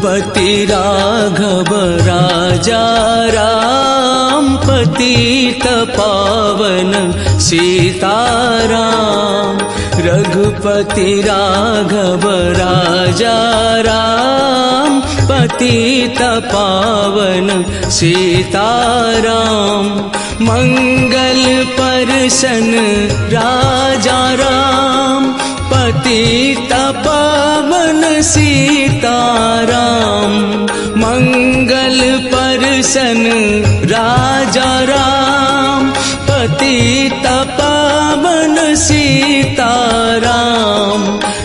रघुपति राघव राजा राम, पतित पावन सीताराम। रघुपति राघव राजा राम, पतित पावन सीताराम। मंगल परसन राजा राम, पतित पावन सीताराम। मंगल परसन राजा राम, पतित पावन सीताराम।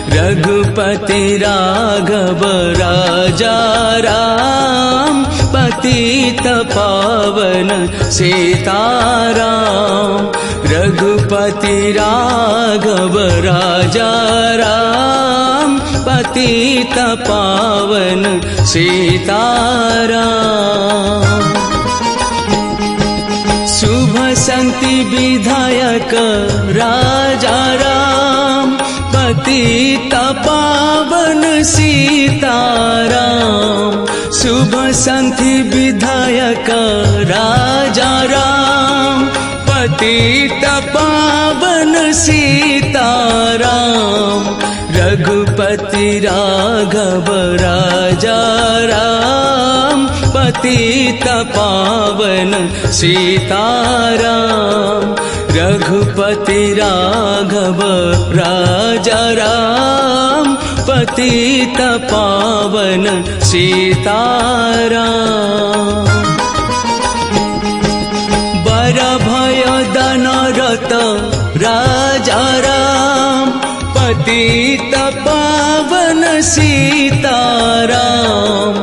रघुपति राघव राजा राम, पतित पावन सीताराम। रघुपति राघव राजा राम, पतित पावन सीताराम। शुभ संति विधायक राजा राम, पतित पावन सीताराम। शुभ संति विधायक राजा राम, पतित पावन सीताराम। रघुपति राघव राजा राम, पतित पावन सीताराम। रघुपति राघव राजा राम, पतित पावन सीताराम। बर भय दनरत राजा राम, पतित पावन सीताराम।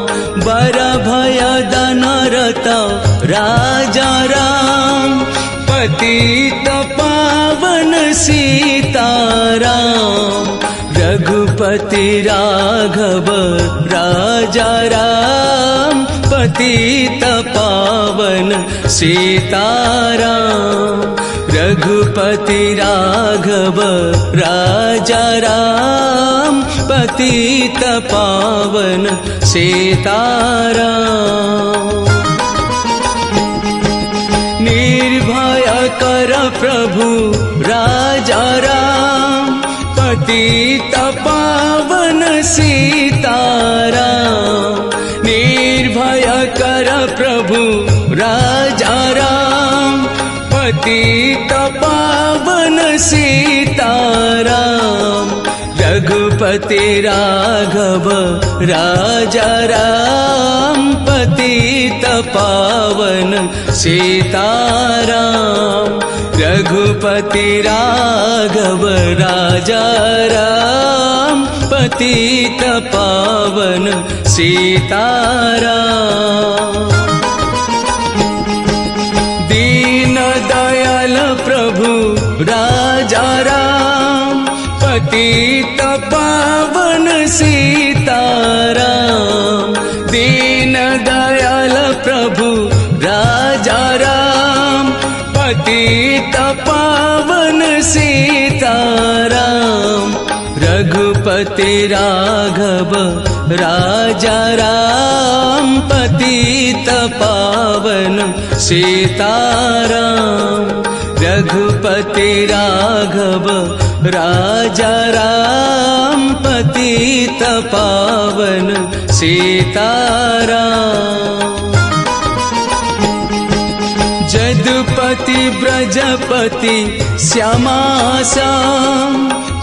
बर भय दनरत राजा राम, पतित पावन सीताराम। रघुपति राघव राजा राम, पतित पावन सीताराम। रघुपति राघव राजा राम, पतित पावन सीताराम। निर्भय कर प्रभु राजा राम, पतित पावन सीताराम। निर्भय कर प्रभु राजा राम, पतित पावन सीताराम। रघुपति राघव राजा राम, पतित पावन सीताराम। रघुपति राघव राजा राम, पतित पावन सीताराम। दीन दयाल प्रभु राजा राम, पतित पावन सीताराम। दीन दयाल प्रभु राजा राम, पतित पावन सीताराम। रघुपति राघव राजा राम, पतित पावन सीताराम। रघुपति राघव राजा राम, पतित पावन सीताराम। जदुपति ब्रजपति श्यामा श्याम,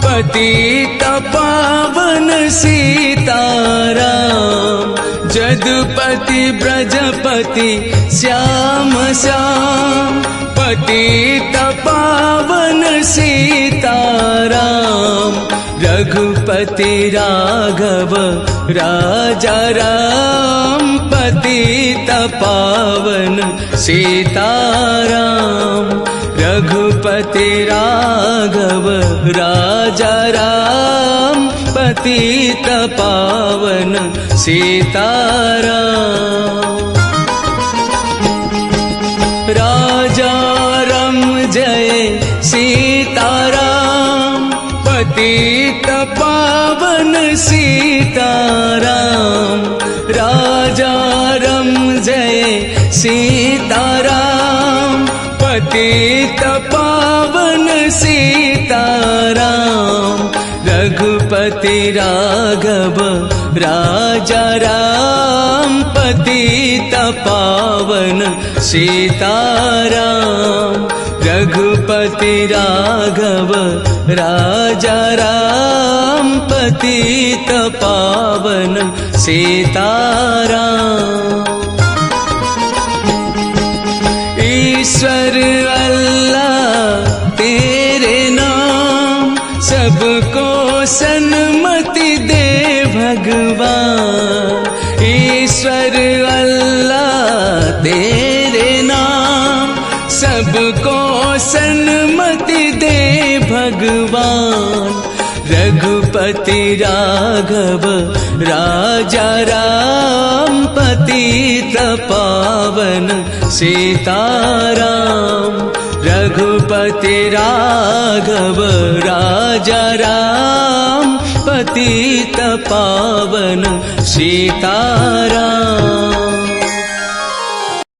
पतित पावन सीताराम। जदुपति ब्रजपति श्याम श्याम, पतित पावन सीताराम। रघुपति राघव राजा राम, पतित पावन सीताराम। रघुपति राघव राजा राम, पतित पावन सीताराम। राजा राम जय सीताराम, पतित पावन सीताराम। राजा रम जय सीताराम पतित पावन सीताराम रघुपति राघव राजा राम पतित पावन सीताराम रघुपति राघव राजा राम पतित पावन सीताराम ईश्वर अल्लाह तेरे नाम सबको सन्मति दे भगवान ईश्वर अल्लाह तेरे नाम सबको सन्मति दे भगवान रघुपति राघव राजा राम पतित पावन सीताराम रघुपति राघव राजा राम पतित पावन सीताराम